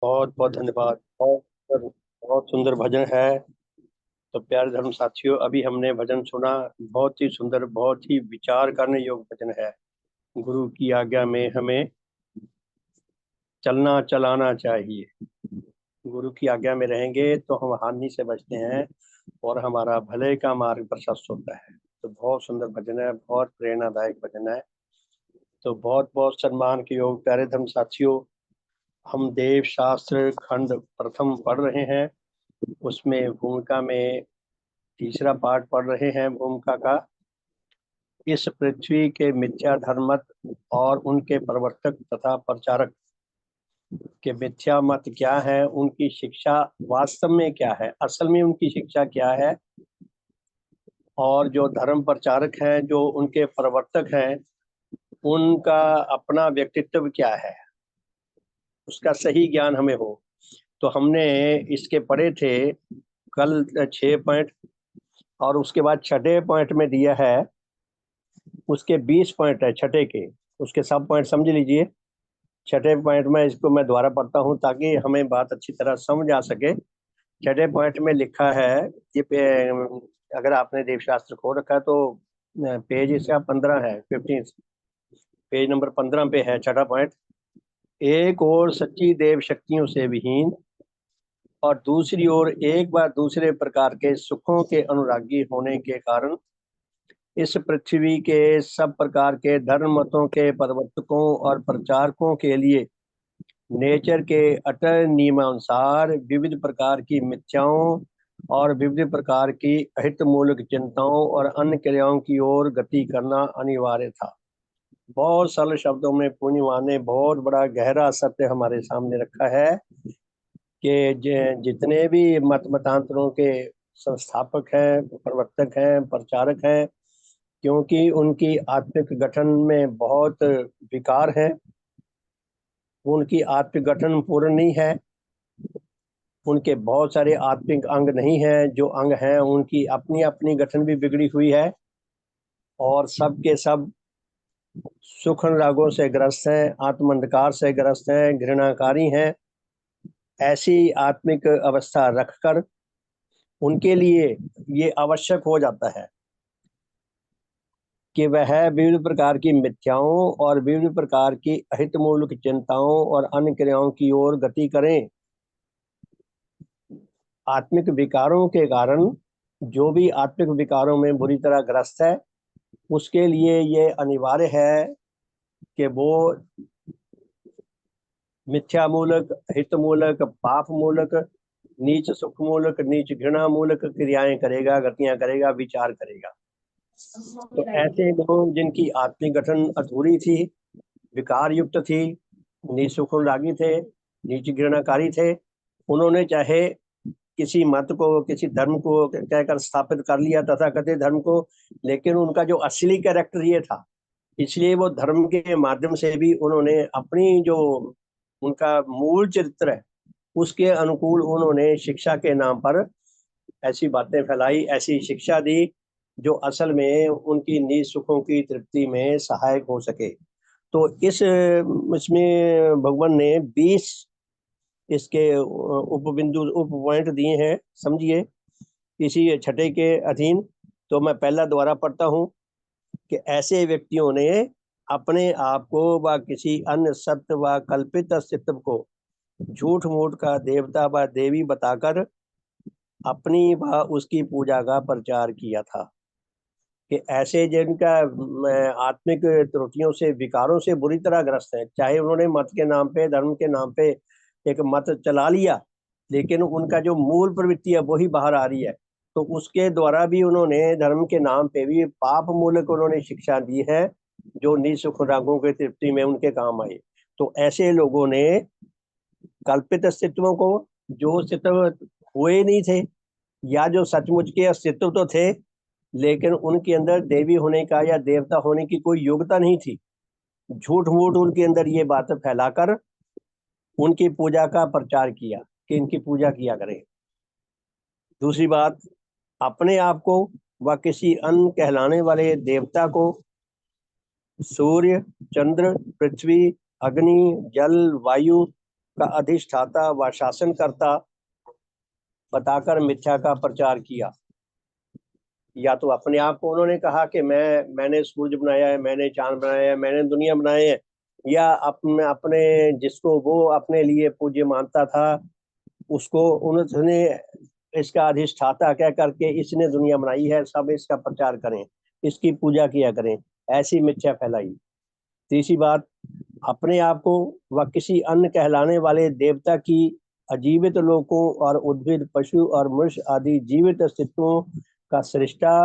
बहुत बहुत धन्यवाद। बहुत सुंदर भजन है। तो प्यारे धर्म साथियों, अभी हमने भजन सुना। बहुत ही सुंदर, बहुत ही विचार करने योग्य भजन है। गुरु की आज्ञा में हमें चलना चलाना चाहिए। गुरु की आज्ञा में रहेंगे तो हम हानि से बचते हैं और हमारा भले का मार्ग प्रशस्त होता है। तो बहुत सुंदर भजन है, बहुत प्रेरणादायक भजन है। तो बहुत बहुत सम्मान के योग प्यारे धर्म साथियों, हम देव शास्त्र खंड प्रथम पढ़ रहे हैं। उसमें भूमिका में तीसरा पाठ पढ़ रहे हैं भूमिका का। इस पृथ्वी के मिथ्या धर्मत और उनके प्रवर्तक तथा प्रचारक के मिथ्या मत क्या है, उनकी शिक्षा वास्तव में क्या है, असल में उनकी शिक्षा क्या है, और जो धर्म प्रचारक हैं, जो उनके प्रवर्तक हैं, उनका अपना व्यक्तित्व क्या है, उसका सही ज्ञान हमें हो। तो हमने इसके पढ़े थे कल 6 पॉइंट, और उसके बाद छठे पॉइंट में दिया है, उसके 20 पॉइंट है छठे के। उसके सब पॉइंट समझ लीजिए। छठे पॉइंट में इसको मैं दोबारा पढ़ता हूँ ताकि हमें बात अच्छी तरह समझ आ सके। छठे पॉइंट में लिखा है, अगर आपने देवशास्त्र खो रखा है तो पेज इसका 15 है, 15, पेज नंबर 15 पे है छठा पॉइंट। एक और सच्ची देव शक्तियों से विहीन और दूसरी ओर एक बार दूसरे प्रकार के सुखों के अनुरागी होने के कारण इस पृथ्वी के सब प्रकार के धर्म मतों के प्रवर्तकों और प्रचारकों के लिए नेचर के अटल नियमानुसार विविध प्रकार की मिथ्याओं और विविध प्रकार की अहित मूलक चिंताओं और अन्य क्रियाओं की ओर गति करना अनिवार्य था। बहुत सरल शब्दों में पूर्णिमा ने बहुत बड़ा गहरा सत्य हमारे सामने रखा है कि जितने भी मत मतांतरों के संस्थापक हैं, प्रवर्तक हैं, प्रचारक हैं, क्योंकि उनकी आत्मिक गठन में बहुत विकार है, उनकी आत्मिक गठन पूर्ण नहीं है, उनके बहुत सारे आत्मिक अंग नहीं हैं, जो अंग हैं उनकी अपनी अपनी गठन भी बिगड़ी हुई है, और सब के सब सुख रागों से ग्रस्त हैं, आत्मंधकार से ग्रस्त हैं, घृणाकारी हैं। ऐसी आत्मिक अवस्था रखकर उनके लिए ये आवश्यक हो जाता है कि वह विविध प्रकार की मिथ्याओं और विविध प्रकार की अहितमूलक चिंताओं और अन्य क्रियाओं की ओर गति करें। आत्मिक विकारों के कारण जो भी आत्मिक विकारों में बुरी तरह ग्रस्त है, उसके लिए ये अनिवार्य है कि वो मिथ्या मूलक, हित मूलक, पाप मूलक, नीच सुख मूलक, नीच घृणा मूलक क्रियाएं करेगा, गतियां करेगा, विचार करेगा। तो ऐसे लोग जिनकी आत्मिक गठन अधूरी थी, विकार युक्त थी, निसुख रागी थे, नीच घृणाकारी थे, उन्होंने चाहे किसी मत को, किसी धर्म को कहकर स्थापित कर लिया तथाकथित धर्म को, लेकिन उनका जो असली कैरेक्टर ये था, इसलिए वो धर्म के माध्यम से भी उन्होंने अपनी जो उनका मूल चरित्र है उसके अनुकूल उन्होंने शिक्षा के नाम पर ऐसी बातें फैलाई, ऐसी शिक्षा दी जो असल में उनकी निज सुखों की तृप्ति में सहायक हो सके। तो इसमें भगवान ने 20 इसके उपबिंदु उप पॉइंट दिए हैं, समझिए इसी छठे के अधीन। तो मैं पहला द्वारा पढ़ता हूँ कि ऐसे व्यक्तियों ने अपने आप को व किसी अन्य सत्य व कल्पित अस्तित्व को झूठ मूठ का देवता व देवी बताकर अपनी व उसकी पूजा का प्रचार किया था। कि ऐसे जिनका आत्मिक त्रुटियों से, विकारों से बुरी तरह ग्रस्त है, चाहे उन्होंने मत के नाम पे, धर्म के नाम पे एक मत चला लिया, लेकिन उनका जो मूल प्रवृत्ति है वही बाहर आ रही है, तो उसके द्वारा भी उन्होंने धर्म के नाम पे भी पाप मूलक उन्होंने शिक्षा दी है, जो निसुख रागों के तृप्ति में उनके काम आए। तो ऐसे लोगों ने कल्पित अस्तित्वों को, जो अस्तित्व हुए नहीं थे, या जो सचमुच के अस्तित्व तो थे लेकिन उनके अंदर देवी होने का या देवता होने की कोई योग्यता नहीं थी, झूठ मूठ उनके अंदर ये बात फैलाकर उनकी पूजा का प्रचार किया कि इनकी पूजा किया करें। दूसरी बात, अपने आप को व किसी अन्य कहलाने वाले देवता को सूर्य, चंद्र, पृथ्वी, अग्नि, जल, वायु का अधिष्ठाता व शासनकर्ता बताकर मिथ्या का प्रचार किया। या तो अपने आप को उन्होंने कहा कि मैंने सूरज बनाया है, मैंने चांद बनाया है, मैंने दुनिया बनाई है, या अपने अपने जिसको वो अपने लिए पूज्य मानता था उसको उन्होंने इसका अधिष्ठाता कह करके इसने दुनिया बनाई है, सब इसका प्रचार करें, इसकी पूजा किया करें, ऐसी मिथ्या फैलाई। तीसरी बात, अपने आप को व किसी अन्य कहलाने वाले देवता की अजीवित लोकों और उद्भिद पशु और मनुष्य आदि जीवित अस्तित्वों का सृष्टा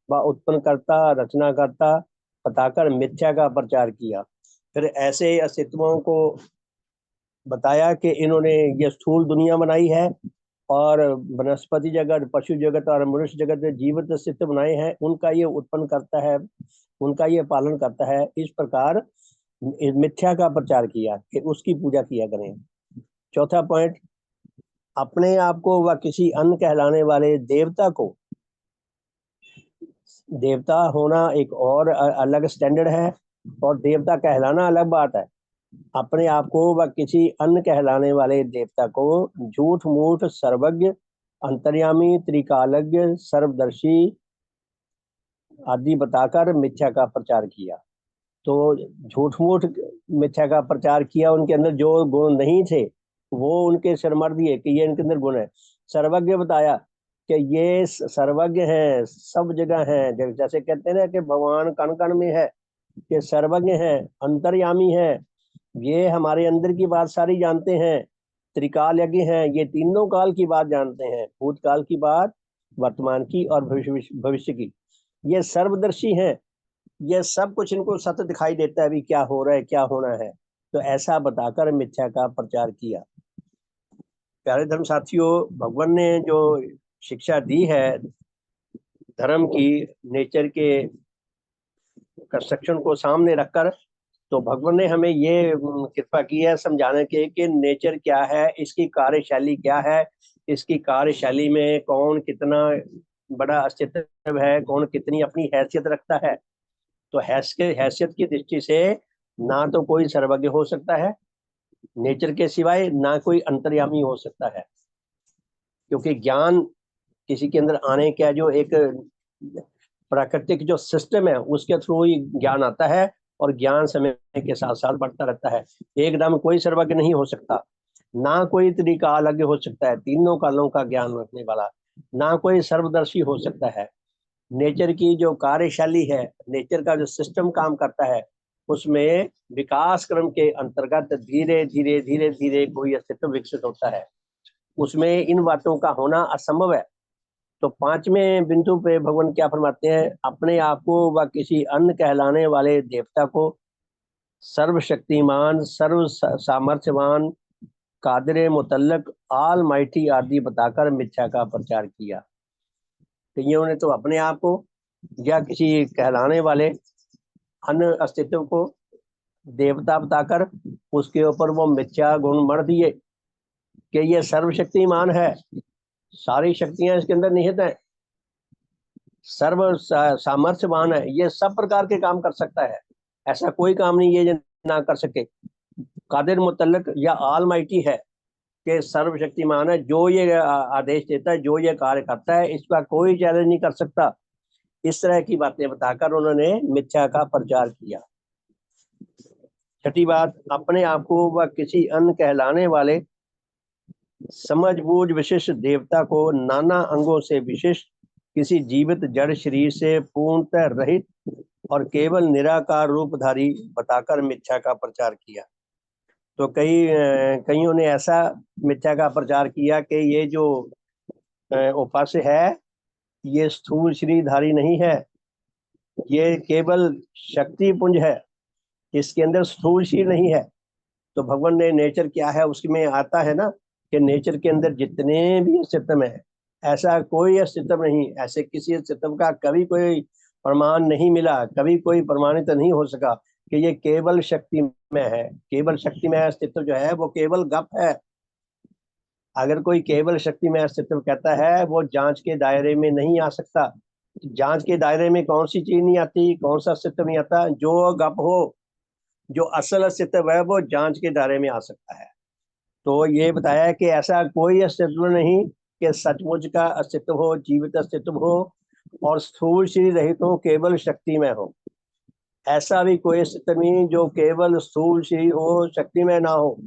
व उत्पन्नकर्ता रचनाकर्ता बताकर मिथ्या का प्रचार किया। फिर ऐसे अस्तित्वों को बताया कि इन्होंने ये स्थूल दुनिया बनाई है और वनस्पति जगत, पशु जगत और मनुष्य जगत में जीवित अस्तित्व बनाए हैं, उनका ये उत्पन्न करता है, उनका ये पालन करता है। इस प्रकार मिथ्या का प्रचार किया कि उसकी पूजा किया करें। चौथा पॉइंट, अपने आप को व किसी अन्य कहलाने वाले देवता को, देवता होना एक और अलग स्टैंडर्ड है और देवता कहलाना अलग बात है। अपने आप को व किसी अन्य कहलाने वाले देवता को झूठ मूठ सर्वज्ञ अंतर्यामी त्रिकालज्ञ सर्वदर्शी आदि बताकर मिथ्या का प्रचार किया। तो झूठ मूठ मिथ्या का प्रचार किया, उनके अंदर जो गुण नहीं थे वो उनके सिर मर दिए कि ये इनके अंदर गुण है। सर्वज्ञ बताया कि ये सर्वज्ञ हैं, सब जगह हैं, जैसे कहते हैं ना कि भगवान कण कण में है, कि सर्वज्ञ है, अंतर्यामी है, ये हमारे अंदर की बात सारी जानते हैं, त्रिकाल यज्ञ हैं, ये तीनों काल की बात जानते हैं, भूतकाल की बात, वर्तमान की और भविष्य की। ये सर्वदर्शी हैं, ये सब कुछ इनको सत्य दिखाई देता है, अभी क्या हो रहा है, क्या होना है। तो ऐसा बताकर मिथ्या का प्रचार किया। प्यारे धर्म साथियों, भगवान ने जो शिक्षा दी है धर्म की, नेचर के कंस्ट्रक्शन को सामने रखकर, तो भगवान ने हमें ये कृपा की है समझाने के कि नेचर क्या है, इसकी कार्यशैली क्या है, इसकी कार्यशैली में कौन कितना बड़ा अस्तित्व है, कौन कितनी अपनी हैसियत रखता है। तो हैसियत की दृष्टि से ना तो कोई सर्वज्ञ हो सकता है नेचर के सिवाय, ना कोई अंतर्यामी हो सकता है, क्योंकि ज्ञान किसी के अंदर आने का जो एक प्राकृतिक जो सिस्टम है उसके थ्रू ही ज्ञान आता है, और ज्ञान समय के साथ साथ बढ़ता रहता है। एकदम कोई सर्वज्ञ नहीं हो सकता, ना कोई तरीका अलग हो सकता है तीनों कालों का ज्ञान रखने वाला, ना कोई सर्वदर्शी हो सकता है। नेचर की जो कार्यशैली है, नेचर का जो सिस्टम काम करता है, उसमें विकास क्रम के अंतर्गत धीरे धीरे धीरे धीरे कोई अस्तित्व विकसित होता है, उसमें इन बातों का होना असंभव है। तो पांचवें बिंदु पे भगवान क्या फरमाते हैं, अपने आप को व किसी अन्य कहलाने वाले देवता को सर्वशक्तिमान, सर्व सामर्थ्यवान, कादिर मुतल्लक, आल माइटी आदि बताकर मिथ्या का प्रचार किया। कईयों ने तो अपने आप को या किसी कहलाने वाले अन्य अस्तित्व को देवता बताकर उसके ऊपर वो मिथ्या गुण मढ़ दिए कि ये सर्वशक्तिमान है, सारी शक्तियां इसके अंदर निहित है, सर्व सामर्थ्यवान है, ये सब प्रकार के काम कर सकता है, ऐसा कोई काम नहीं है जो ना कर सके। कादिर मुतल्लक या आल माइटी है कि सर्वशक्तिमान है, जो ये आदेश देता है, जो ये कार्य करता है, इसका कोई चैलेंज नहीं कर सकता। इस तरह की बातें बताकर उन्होंने मिथ्या का प्रचार किया। छठी बात, अपने आप को व किसी अन्य कहलाने वाले समझबूझ विशिष्ट देवता को नाना अंगों से विशिष्ट किसी जीवित जड़ शरीर से पूर्णतः रहित और केवल निराकार रूपधारी बताकर मिथ्या का प्रचार किया। तो कईयों ने ऐसा मिथ्या का प्रचार किया कि ये जो उपास्य है ये स्थूल शरीरधारी नहीं है, ये केवल शक्ति पुंज है, इसके अंदर स्थूल शरीर नहीं है। तो भगवान ने नेचर क्या है उसमें आता है ना कि नेचर के अंदर जितने भी अस्तित्व है, ऐसा कोई अस्तित्व नहीं, ऐसे किसी अस्तित्व का कभी कोई प्रमाण नहीं मिला, कभी कोई प्रमाणित नहीं हो सका कि ये केवल शक्ति में है। केवल शक्ति में अस्तित्व जो है वो केवल गप है। अगर कोई केवल शक्ति में अस्तित्व कहता है वो जांच के दायरे में नहीं आ सकता। जांच के दायरे में कौन सी चीज नहीं आती, कौन सा अस्तित्व नहीं आता, जो गप हो, जो असल अस्तित्व है वो जांच के दायरे में आ सकता है। तो ये बताया कि ऐसा कोई अस्तित्व नहीं कि सचमुच का अस्तित्व हो, जीवित अस्तित्व हो और स्थूल शरीर रहित हो, केवल शक्तिमय हो। ऐसा भी कोई अस्तित्व नहीं जो केवल स्थूल शरीर हो, शक्तिमय ना हो।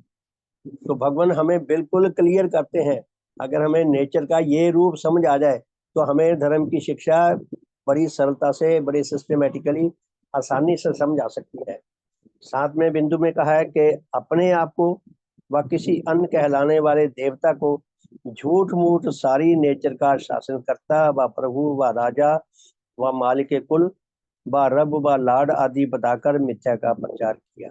तो भगवान हमें बिल्कुल क्लियर करते हैं। अगर हमें नेचर का ये रूप समझ आ जाए तो हमें धर्म की शिक्षा बड़ी सरलता से, बड़ी सिस्टमेटिकली, आसानी से समझ आ सकती है। साथ में बिंदु में कहा है कि अपने आप को व किसी अन्य कहलाने वाले देवता को झूठ मूठ सारी नेचर का शासन करता व प्रभु व राजा व मालिक कुल व रब व लाड आदि बताकर मिथ्या का प्रचार किया।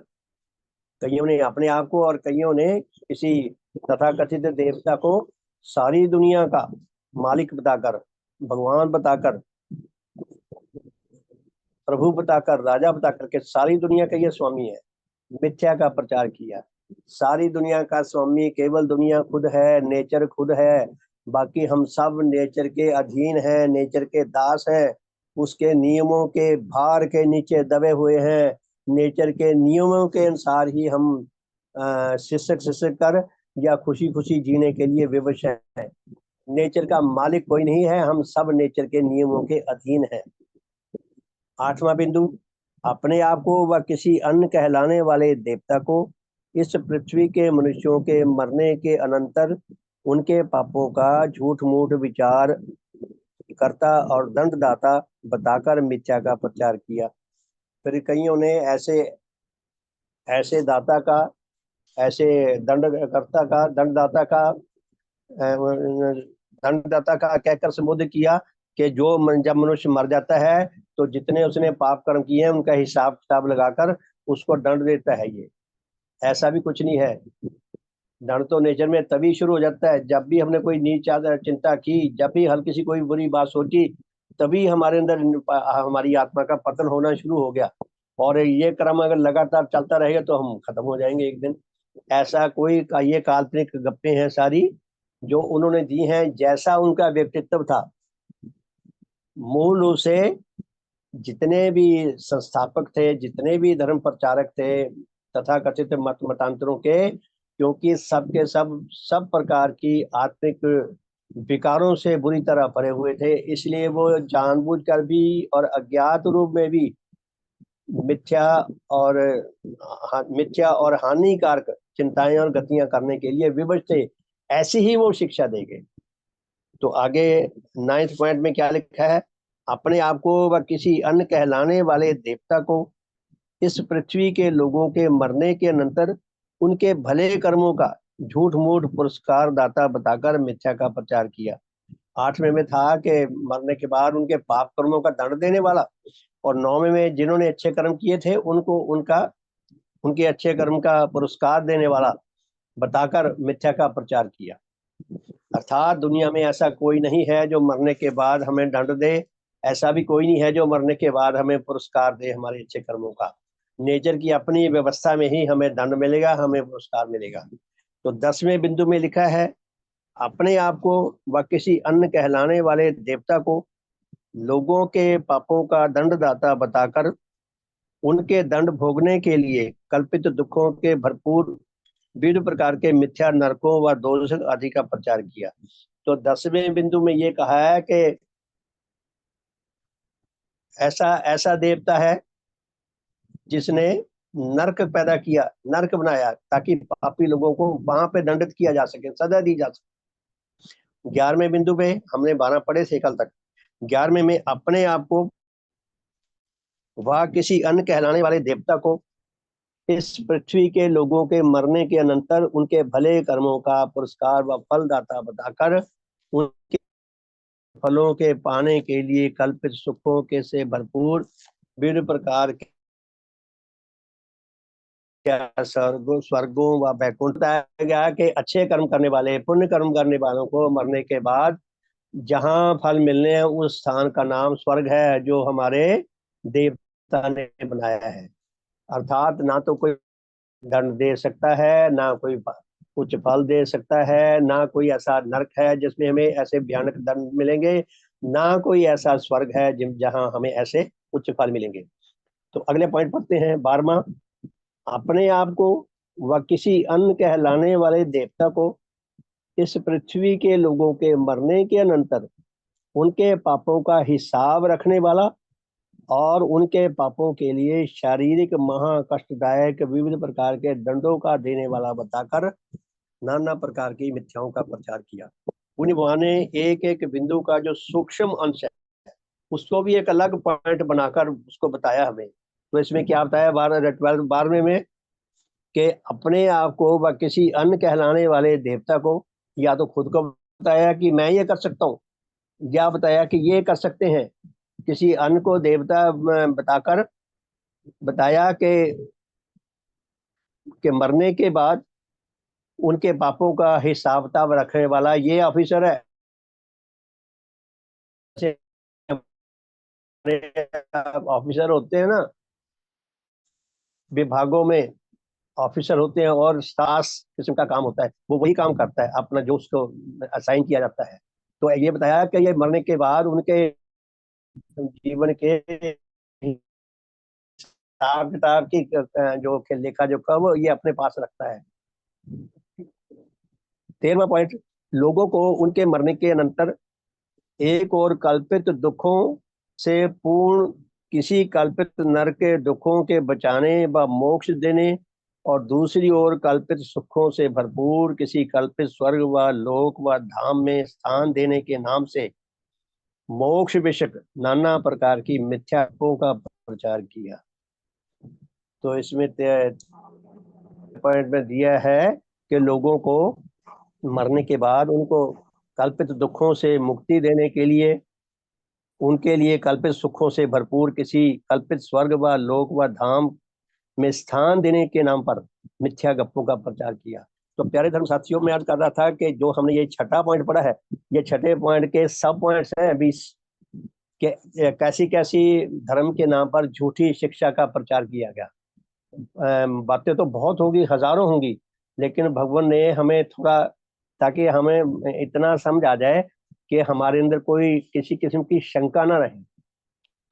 कईयों ने अपने आप को और कईयों ने किसी तथाकथित देवता को सारी दुनिया का मालिक बताकर, भगवान बताकर, प्रभु बताकर, राजा बताकर के सारी दुनिया का ये स्वामी है, मिथ्या का प्रचार किया। सारी दुनिया का स्वामी केवल दुनिया खुद है, नेचर खुद है। बाकी हम सब नेचर के अधीन हैं, नेचर के दास हैं, उसके नियमों के भार के नीचे दबे हुए हैं। नेचर के नियमों के अनुसार ही हम शिक्षक शिक्षक कर या खुशी खुशी जीने के लिए विवश हैं। नेचर का मालिक कोई नहीं है, हम सब नेचर के नियमों के अधीन हैं। 8वां बिंदु, अपने आप को व किसी अन्य कहलाने वाले देवता को इस पृथ्वी के मनुष्यों के मरने के अनंतर उनके पापों का झूठ मूठ विचार करता और दंडदाता बताकर मिथ्या का प्रचार किया। फिर कईयों ने ऐसे ऐसे दाता का, ऐसे दंडकर्ता का, दंडदाता का कहकर संबोधित किया कि जब मनुष्य मर जाता है तो जितने उसने पाप कर्म किए हैं उनका हिसाब किताब लगाकर उसको दंड देता है। ये ऐसा भी कुछ नहीं है। दंड तो नेचर में तभी शुरू हो जाता है जब भी हमने कोई नीच चिंता की, जब भी हल्की सी कोई बुरी बात सोची, तभी हमारे अंदर हमारी आत्मा का पतन होना शुरू हो गया। और ये क्रम अगर लगातार चलता रहेगा तो हम खत्म हो जाएंगे एक दिन। ऐसा कोई ये काल्पनिक गप्पे हैं सारी जो उन्होंने दी हैं। जैसा उनका व्यक्तित्व था, मूल रूप से जितने भी संस्थापक थे, जितने भी धर्म प्रचारक थे तथा कथित मतांतरों के, क्योंकि सबके सब प्रकार की आत्मिक विकारों से बुरी तरह भरे हुए थे, इसलिए वो जानबूझकर भी और अज्ञात रूप में भी मिथ्या और हानिकारक चिंताएं और गतियां करने के लिए विवश थे। ऐसी ही वो शिक्षा देंगे। तो आगे 9th पॉइंट में क्या लिखा है, अपने आप को व किसी अन्य कहलाने वाले देवता को इस पृथ्वी के लोगों के मरने के अनंतर उनके भले कर्मों का झूठ मूठ पुरस्कार दाता बताकर मिथ्या का प्रचार किया। 8वें में था कि मरने के बाद उनके पाप कर्मों का दंड देने वाला, और 9वें में जिन्होंने अच्छे कर्म किए थे उनको उनके अच्छे कर्म का पुरस्कार देने वाला बताकर मिथ्या का प्रचार किया। अर्थात दुनिया में ऐसा कोई नहीं है जो मरने के बाद हमें दंड दे, ऐसा भी कोई नहीं है जो मरने के बाद हमें पुरस्कार दे हमारे अच्छे कर्मों का। नेचर की अपनी व्यवस्था में ही हमें दंड मिलेगा, हमें पुरस्कार मिलेगा। तो 10वें बिंदु में लिखा है, अपने आप को व किसी अन्य कहलाने वाले देवता को लोगों के पापों का दंडदाता बताकर उनके दंड भोगने के लिए कल्पित दुखों के भरपूर विविध प्रकार के मिथ्या नरकों व दोषक आदि का प्रचार किया। तो 10वें बिंदु में ये कहा है कि ऐसा ऐसा देवता है जिसने नरक पैदा किया, नरक बनाया, ताकि पापी लोगों को वहां पे दंडित किया जा सके, सजा दी जा सके। 11वें बिंदु पे हमने 12 पढ़े थे कल तक। 11वें में अपने आप को वह किसी अन्य कहलाने वाले देवता को इस पृथ्वी के लोगों के मरने के अनंतर उनके भले कर्मों का पुरस्कार व फलदाता बताकर उनके फलों के पाने के लिए कल्पित सुखों के से भरपूर विभिन्न प्रकार के स्वर्गों व वैकुंठ बताया गया कि अच्छे कर्म करने वाले, पुण्य कर्म करने वालों को मरने के बाद जहां फल मिलने हैं उस स्थान का नाम स्वर्ग है, जो हमारे देवता ने बनाया है। अर्थात ना तो कोई दंड दे सकता है, ना कोई कुछ फल दे सकता है, ना कोई ऐसा नरक है जिसमें हमें ऐसे भयानक दंड मिलेंगे, ना कोई ऐसा स्वर्ग है जहां हमें ऐसे उच्च फल मिलेंगे। तो अगले पॉइंट पढ़ते हैं 12वां, अपने आप को व किसी अन्य कहलाने वाले देवता को इस पृथ्वी के लोगों के मरने के अनंतर उनके पापों का हिसाब रखने वाला और उनके पापों के लिए शारीरिक महा कष्टदायक विविध प्रकार के दंडों का देने वाला बताकर नाना प्रकार की मिथ्याओं का प्रचार किया। पुण्य भगवान ने एक एक बिंदु का जो सूक्ष्म अंश है उसको भी एक अलग पॉइंट बनाकर उसको बताया हमें। तो इसमें क्या बताया 12वें में कि अपने आप को व किसी अन्य कहलाने वाले देवता को या तो खुद को बताया कि मैं ये कर सकता हूँ, या बताया कि ये कर सकते हैं। किसी अन्य को देवता बताकर बताया कि मरने के बाद उनके पापों का हिसाब किताब रखने वाला ये ऑफिसर है। ऑफिसर होते हैं ना विभागों में, ऑफिसर होते हैं और खास किस्म का काम होता है, वो वही काम करता है अपना जो उसको असाइन किया जाता है। तो ये बताया कि ये मरने के बाद उनके जीवन के हिसाब किताब की जो लेखा जोखा वो ये अपने पास रखता है। 13वां पॉइंट, लोगों को उनके मरने के अनंतर एक और कल्पित दुखों से पूर्ण किसी कल्पित नरक के दुखों के बचाने व मोक्ष देने और दूसरी ओर कल्पित सुखों से भरपूर किसी कल्पित स्वर्ग व लोक व धाम में स्थान देने के नाम से मोक्ष विषयक नाना प्रकार की मिथ्याओं का प्रचार किया। तो इसमें पॉइंट में दिया है कि लोगों को मरने के बाद उनको कल्पित दुखों से मुक्ति देने के लिए उनके लिए कल्पित सुखों से भरपूर किसी कल्पित स्वर्ग व लोक व धाम में स्थान देने के नाम पर मिथ्या गप्पों का प्रचार किया। तो प्यारे धर्म साथियों, मैं आज कर रहा था कि जो हमने ये छठा पॉइंट पढ़ा है, ये छठे पॉइंट के सब पॉइंट्स हैं 20 के कैसी कैसी धर्म के नाम पर झूठी शिक्षा का प्रचार किया गया। बातें तो बहुत होंगी, हजारों होंगी, लेकिन भगवान ने हमें थोड़ा, ताकि हमें इतना समझ आ जाए कि हमारे अंदर कोई किसी किस्म की शंका ना रहे।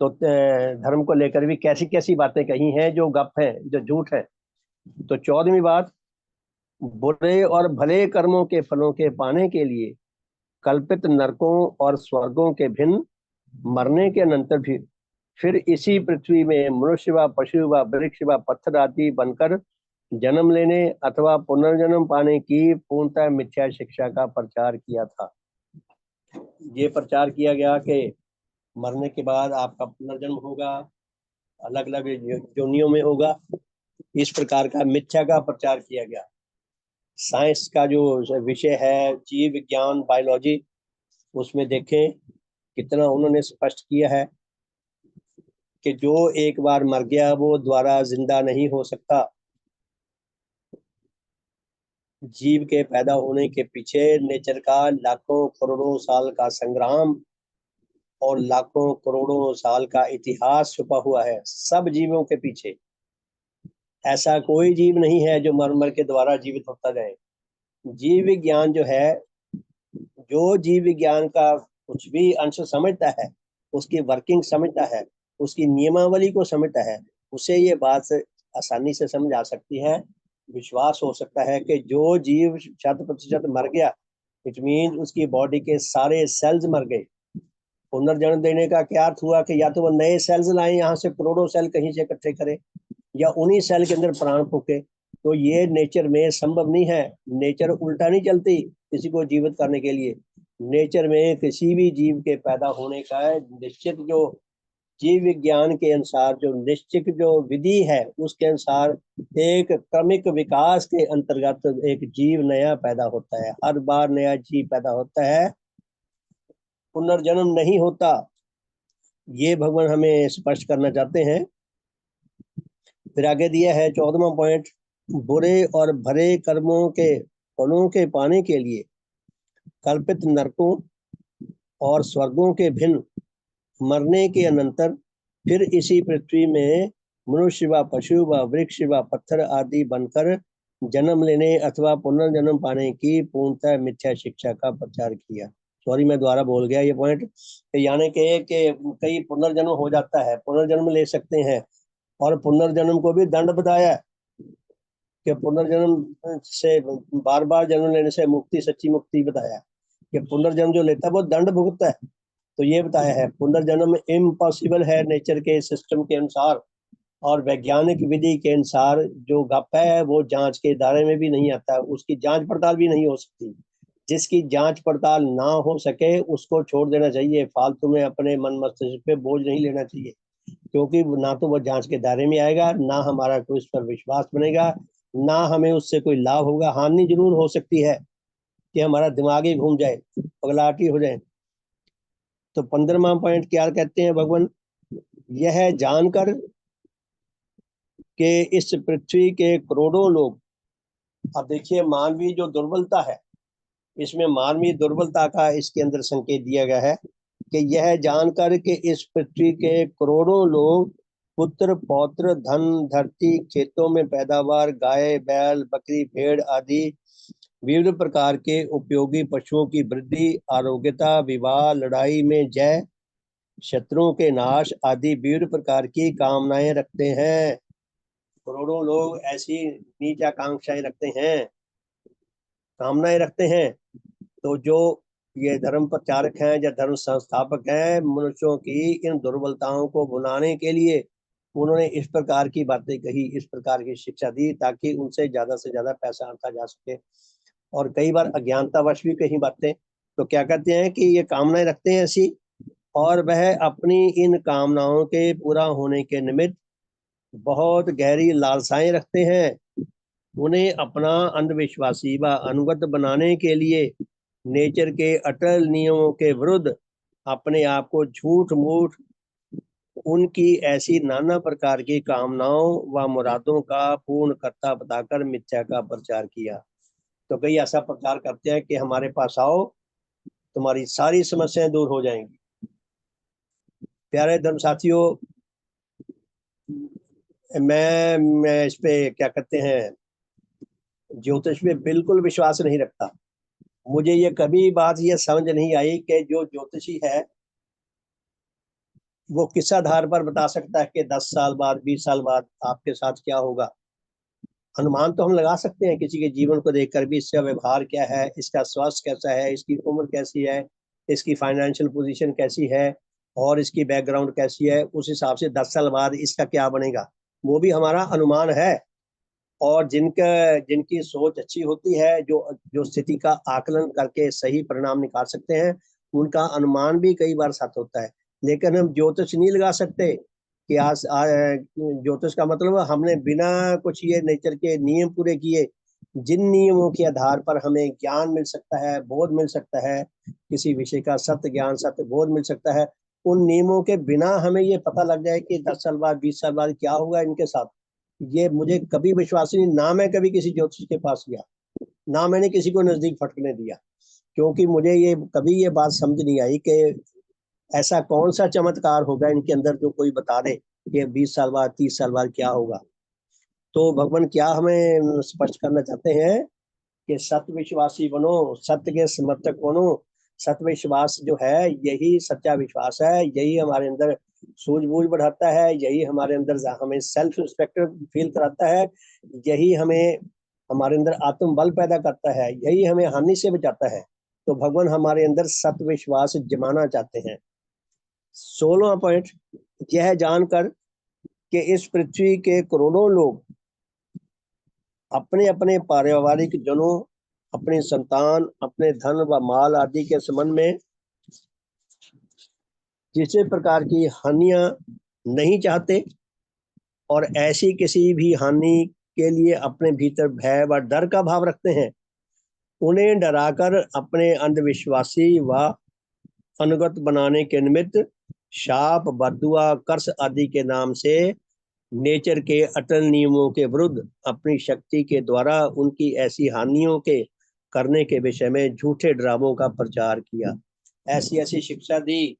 तो धर्म को लेकर भी कैसी कैसी बातें कही हैं जो गप है, जो झूठ है। तो 14वीं बात, बुरे और भले कर्मों के फलों के पाने के लिए कल्पित नरकों और स्वर्गों के भिन्न मरने के अनंतर भी फिर इसी पृथ्वी में मनुष्य व पशु व वृक्ष व पत्थर आदि बनकर जन्म लेने अथवा पुनर्जन्म पाने की पूर्णतः मिथ्या शिक्षा का प्रचार किया था। ये प्रचार किया गया कि मरने के बाद आपका पुनर्जन्म होगा, अलग अलग योनियों में होगा, इस प्रकार का मिथ्या का प्रचार किया गया। साइंस का जो विषय है जीव विज्ञान बायोलॉजी, उसमें देखें कितना उन्होंने स्पष्ट किया है कि जो एक बार मर गया वो दोबारा जिंदा नहीं हो सकता। जीव के पैदा होने के पीछे नेचर का लाखों करोड़ों साल का संग्राम और लाखों करोड़ों साल का इतिहास छुपा हुआ है सब जीवों के पीछे। ऐसा कोई जीव नहीं है जो मर मर के द्वारा जीवित होता जाए। जीव विज्ञान जो है, जो जीव विज्ञान का कुछ भी अंश समझता है, उसकी वर्किंग समझता है, उसकी नियमावली को समझता है, उसे ये बात आसानी से समझ आ सकती है, विश्वास हो सकता है कि जो जीव 100% मर गया, इट मीन उसकी बॉडी के सारे सेल्स मर गए। पुनर्जन्म देने का क्या अर्थ हुआ कि या तो वो नए सेल्स लाए, यहाँ से करोड़ों सेल कहीं से इकट्ठे करें, या उन्हीं सेल के अंदर प्राण फूके। तो ये नेचर में संभव नहीं है। नेचर उल्टा नहीं चलती किसी को जीवित करने के लिए। नेचर में किसी भी जीव के पैदा होने का निश्चित जो जीव विज्ञान के अनुसार जो निश्चित जो विधि है उसके अनुसार एक क्रमिक विकास के अंतर्गत एक जीव नया पैदा होता है। हर बार नया जीव पैदा होता है, पुनर्जन्म नहीं होता। ये भगवान हमें स्पष्ट करना चाहते हैं। फिर आगे दिया है 14वां पॉइंट, बुरे और भले कर्मों के फलों के पाने के लिए कल्पित नरकों और स्वर्गों के भिन्न मरने के अनंतर फिर इसी पृथ्वी में मनुष्य व पशु व वृक्ष व पत्थर आदि बनकर जन्म लेने अथवा पुनर्जन्म पाने की पूर्णतः मिथ्या शिक्षा का प्रचार किया। सॉरी, मैं द्वारा बोल गया ये पॉइंट। यानी कि कई पुनर्जन्म हो जाता है, पुनर्जन्म ले सकते हैं, और पुनर्जन्म को भी दंड बताया। कि पुनर्जन्म से बार बार जन्म लेने से मुक्ति, सच्ची मुक्ति बताया कि पुनर्जन्म जो लेता है वो दंड भुगतता है। तो ये बताया है पुनर्जन्म इम्पॉसिबल है नेचर के सिस्टम के अनुसार, और वैज्ञानिक विधि के अनुसार जो गप है वो जांच के दायरे में भी नहीं आता, उसकी जांच पड़ताल भी नहीं हो सकती। जिसकी जांच पड़ताल ना हो सके उसको छोड़ देना चाहिए, फालतू में अपने मन मस्तिष्क पे बोझ नहीं लेना चाहिए, क्योंकि ना तो वो जांच के दायरे में आएगा, ना हमारा कोई उस पर विश्वास बनेगा, ना हमें उससे कोई लाभ होगा। हानि जरूर हो सकती है कि हमारा दिमाग ही घूम जाए, पगलाटी हो जाए। तो 15वां पॉइंट क्या कहते हैं भगवान, यह जानकर कि इस पृथ्वी के करोड़ों लोग, अब देखिए मानवीय जो दुर्बलता है, इसमें मानवीय दुर्बलता का इसके अंदर संकेत दिया गया है कि यह जानकर कि इस पृथ्वी के करोड़ों लोग पुत्र पौत्र धन धरती खेतों में पैदावार गाय बैल बकरी भेड़ आदि विविध प्रकार के उपयोगी पशुओं की वृद्धि आरोग्यता विवाह लड़ाई में जय शत्रुओं के नाश आदि विविध प्रकार की कामनाएं रखते हैं। करोड़ों लोग ऐसी नीच आकांक्षाएं रखते हैं, कामनाएं रखते हैं। तो जो ये धर्म प्रचारक हैं या धर्म संस्थापक हैं, मनुष्यों की इन दुर्बलताओं को भुलाने के लिए उन्होंने इस प्रकार की बातें कही, इस प्रकार की शिक्षा दी, ताकि उनसे ज्यादा पैसा आता जा सके। और कई बार अज्ञानतावश भी कही बातें। तो क्या कहते हैं कि ये कामनाएं रखते हैं ऐसी, और वह अपनी इन कामनाओं के पूरा होने के निमित्त बहुत गहरी लालसाएं रखते हैं। उन्हें अपना अंधविश्वासी व अनुगत बनाने के लिए नेचर के अटल नियमों के विरुद्ध अपने आप को झूठ मूठ उनकी ऐसी नाना प्रकार की कामनाओं व मुरादों का पूर्ण करता बताकर मिथ्या का प्रचार किया। तो कई ऐसा प्रचार करते हैं कि हमारे पास आओ, तुम्हारी सारी समस्याएं दूर हो जाएंगी। प्यारे धर्म साथियों, मैं इस पे क्या कहते हैं, ज्योतिष पे बिल्कुल विश्वास नहीं रखता। मुझे ये कभी बात ये समझ नहीं आई कि जो ज्योतिषी है वो किस आधार पर बता सकता है कि 10 साल बाद 20 साल बाद आपके साथ क्या होगा। अनुमान तो हम लगा सकते हैं किसी के जीवन को देखकर भी, इसका व्यवहार क्या है, इसका स्वास्थ्य कैसा है, इसकी उम्र कैसी है, इसकी फाइनेंशियल पोजीशन कैसी है और इसकी बैकग्राउंड कैसी है, उस हिसाब से 10 साल बाद इसका क्या बनेगा, वो भी हमारा अनुमान है। और जिनकी सोच अच्छी होती है, जो जो स्थिति का आकलन करके सही परिणाम निकाल सकते हैं, उनका अनुमान भी कई बार सच होता है। लेकिन हम ज्योतिष नहीं लगा सकते कि आज ज्योतिष का मतलब हमने बिना कुछ ये नेचर के नियम पूरे किए, जिन नियमों के आधार पर हमें ज्ञान मिल सकता है, बोध मिल सकता है, किसी विषय का सत्य ज्ञान सत्य बोध मिल सकता है, उन नियमों के बिना हमें ये पता लग जाए कि 10 साल बाद 20 साल बाद क्या होगा इनके साथ, ये मुझे कभी विश्वास नहीं। ना मैं कभी किसी ज्योतिष के पास गया, ना मैंने किसी को नजदीक फटकने दिया, क्योंकि मुझे ये कभी ये बात समझ नहीं आई कि ऐसा कौन सा चमत्कार होगा इनके अंदर जो कोई बता दे कि 20 साल बाद 30 साल बाद क्या होगा। तो भगवान क्या हमें स्पष्ट करना चाहते हैं कि सत्य विश्वासी बनो, सत्य के समर्थक बनो। सत्य विश्वास जो है यही सच्चा विश्वास है, यही हमारे अंदर सूझबूझ बढ़ाता है, यही हमारे अंदर हमें सेल्फ रिस्पेक्ट फील कराता है, यही हमें हमारे अंदर आत्म बल पैदा करता है, यही हमें हानि से बचाता है। तो भगवान हमारे अंदर सत्य विश्वास जमाना चाहते हैं। 16वां पॉइंट, यह जानकर कि इस पृथ्वी के करोड़ों लोग अपने अपने पारिवारिक जनों, अपने संतान, अपने धन व माल आदि के संबंध में किसी प्रकार की हानियां नहीं चाहते, और ऐसी किसी भी हानि के लिए अपने भीतर भय व डर का भाव रखते हैं, उन्हें डराकर अपने अंधविश्वासी व अनुगत बनाने के निमित्त शाप बद्दुआ कर्स आदि के नाम से नेचर के अटल नियमों के विरुद्ध अपनी शक्ति के द्वारा उनकी ऐसी हानियों के करने के विषय में झूठे ड्रामों का प्रचार किया। ऐसी ऐसी शिक्षा दी।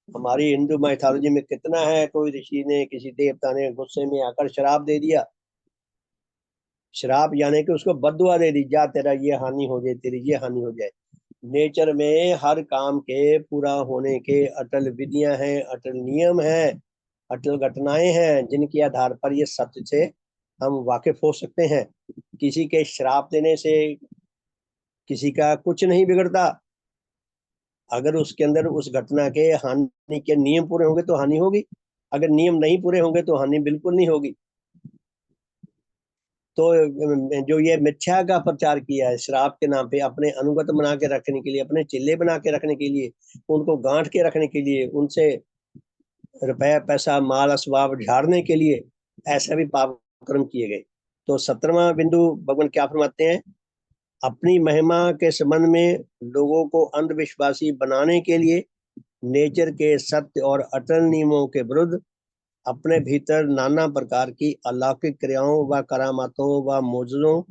हमारी हिंदू माइथोलॉजी में कितना है, कोई ऋषि ने किसी देवता ने गुस्से में आकर शराब दे दिया, शराब यानी कि उसको बद्दुआ दे दी, जा तेरा ये हानि हो जाए, तेरी ये हानि हो जाए। नेचर में हर काम के पूरा होने के अटल विधियां हैं, अटल नियम हैं, अटल घटनाएं हैं, जिनके आधार पर ये सत्य से हम वाकिफ हो सकते हैं। किसी के श्राप देने से किसी का कुछ नहीं बिगड़ता। अगर उसके अंदर उस घटना के हानि के नियम पूरे होंगे तो हानि होगी, अगर नियम नहीं पूरे होंगे तो हानि बिल्कुल नहीं होगी। तो जो ये मिथ्या का प्रचार किया है श्राप के नाम पे, अपने अनुगत बना के रखने के लिए, अपने चिल्ले बना के रखने के लिए, उनको गांठ के रखने के लिए, उनसे रुपया पैसा माल असबाब झाड़ने के लिए, ऐसा भी पाप कर्म किए गए। तो 17वां बिंदु भगवान क्या फरमाते हैं? अपनी महिमा के संबंध में लोगों को अंधविश्वासी बनाने के लिए नेचर के सत्य और अटल नियमों के विरुद्ध अपने भीतर नाना प्रकार की अलौकिक क्रियाओं व करामातों व मोजलों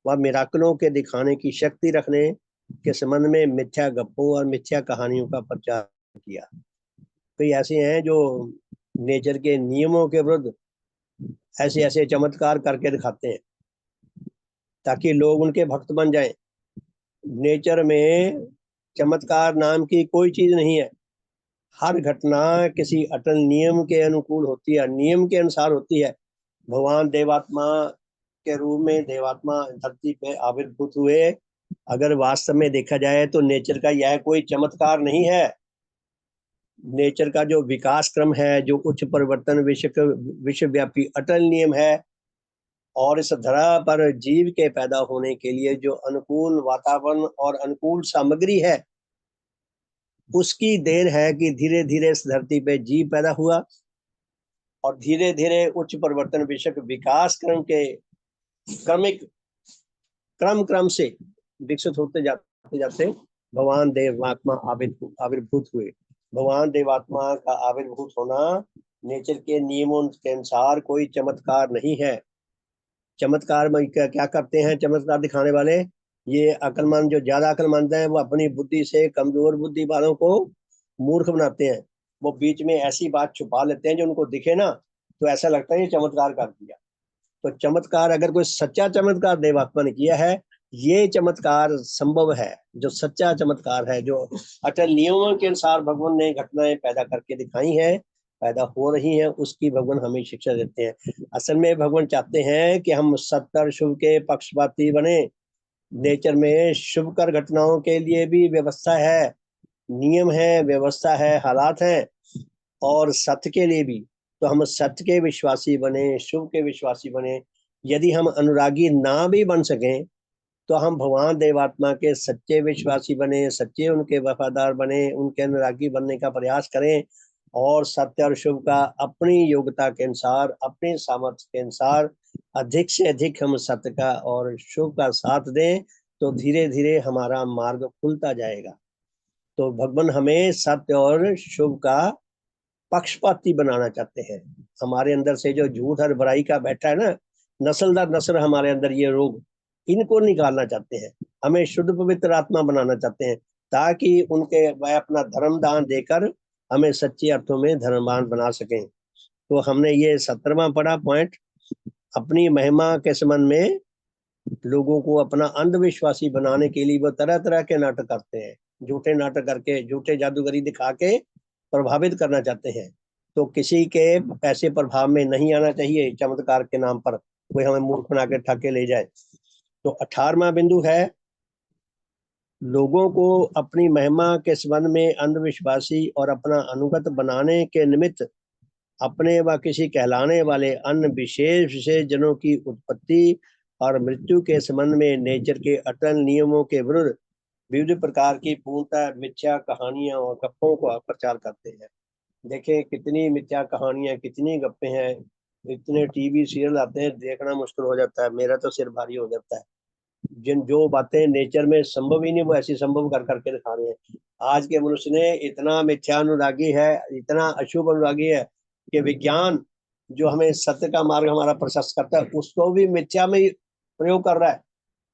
व मिराकलों के दिखाने की शक्ति रखने के संबंध में मिथ्या गप्पों और मिथ्या कहानियों का प्रचार किया। कई ऐसे हैं जो नेचर के नियमों के विरुद्ध ऐसे ऐसे चमत्कार करके दिखाते हैं ताकि लोग उनके भक्त बन जाएं। नेचर में चमत्कार नाम की कोई चीज नहीं है। हर घटना किसी अटल नियम के अनुकूल होती है, नियम के अनुसार होती है। भगवान देवात्मा के रूप में देवात्मा धरती पे आविर्भूत हुए। अगर वास्तव में देखा जाए तो नेचर का यह कोई चमत्कार नहीं है। नेचर का जो विकास क्रम है, जो उच्च परिवर्तन विश्वव्यापी अटल नियम है, और इस धरा पर जीव के पैदा होने के लिए जो अनुकूल वातावरण और अनुकूल सामग्री है, उसकी देर है कि धीरे धीरे इस धरती पे जीव पैदा हुआ और धीरे धीरे उच्च परिवर्तन विश्व विकास क्रम के क्रमिक क्रम क्रम से विकसित होते जाते जाते भगवान देवात्मा आविर्भूत हुए। भगवान देवात्मा का आविर्भूत होना नेचर के नियमों के अनुसार कोई चमत्कार नहीं है। चमत्कार में क्या करते हैं चमत्कार दिखाने वाले? ये अक्लमंद, जो ज्यादा अक्लमंद हैं, वो अपनी बुद्धि से कमजोर बुद्धि वालों को मूर्ख बनाते हैं। वो बीच में ऐसी बात छुपा लेते हैं जो उनको दिखे ना तो ऐसा लगता है ये चमत्कार कर दिया। तो चमत्कार, अगर कोई सच्चा चमत्कार देवात्मा ने किया है, ये चमत्कार संभव है। जो सच्चा चमत्कार है, जो अटल नियमों के अनुसार भगवान ने घटनाएं पैदा करके दिखाई है, पैदा हो रही हैं, उसकी भगवान हमें शिक्षा देते हैं। असल में भगवान चाहते हैं कि हम सत्य और शुभ के पक्षपाती बने। नेचर में शुभ कर घटनाओं के लिए भी व्यवस्था है, नियम है, व्यवस्था है, हालात हैं, और सत्य के लिए भी। तो हम सत्य के विश्वासी बने, शुभ के विश्वासी बने। यदि हम अनुरागी ना भी बन सकें तो हम भगवान देवात्मा के सच्चे विश्वासी बने, सच्चे उनके वफादार बने, उनके अनुरागी बनने का प्रयास करें, और सत्य और शुभ का अपनी योग्यता के अनुसार, अपने सामर्थ्य के अनुसार अधिक से अधिक हम सत्य का और शुभ का साथ दें, तो धीरे धीरे हमारा मार्ग खुलता जाएगा। तो भगवान हमें सत्य और शुभ का पक्षपाती बनाना चाहते हैं। हमारे अंदर से जो झूठ और बुराई का बैठा है ना, नस्ल दर नस्ल हमारे अंदर ये रोग, इनको निकालना चाहते हैं। हमें शुद्ध पवित्र आत्मा बनाना चाहते हैं ताकि उनके वह अपना धर्म दान देकर हमें सच्चे अर्थों में धर्मवान बना सकें। तो हमने ये 17वां पढ़ा पॉइंट, अपनी महिमा के संबंध में लोगों को अपना अंधविश्वासी बनाने के लिए वो तरह तरह के नाटक करते हैं। झूठे नाटक करके, झूठे जादूगरी दिखा के प्रभावित करना चाहते हैं। तो किसी के ऐसे प्रभाव में नहीं आना चाहिए। चमत्कार के नाम पर कोई हमें मूर्ख बना के ठग के ले जाए। तो 18वां बिंदु है, लोगों को अपनी महिमा के संबंध में अंधविश्वासी और अपना अनुगत बनाने के निमित्त अपने व किसी कहलाने वाले अन्य विशेष विशेष जनों की उत्पत्ति और मृत्यु के संबंध में नेचर के अटल नियमों के विरुद्ध विविध प्रकार की पूर्णतः मिथ्या कहानियां और गप्पों का प्रचार करते हैं। देखें कितनी मिथ्या कहानियां, कितनी गप्पे हैं, इतने टीवी सीरियल आते हैं, देखना मुश्किल हो जाता है। मेरा तो सिर भारी हो जाता है। जिन जो बातें नेचर में संभव ही नहीं, वो ऐसी संभव कर करके दिखा रहे हैं। आज के मनुष्य ने इतना मिथ्या अनुरागी है, इतना अशुभ अनुरागी है कि विज्ञान जो हमें सत्य का मार्ग हमारा प्रशस्त करता है, उसको भी मिथ्या में प्रयोग कर रहा है।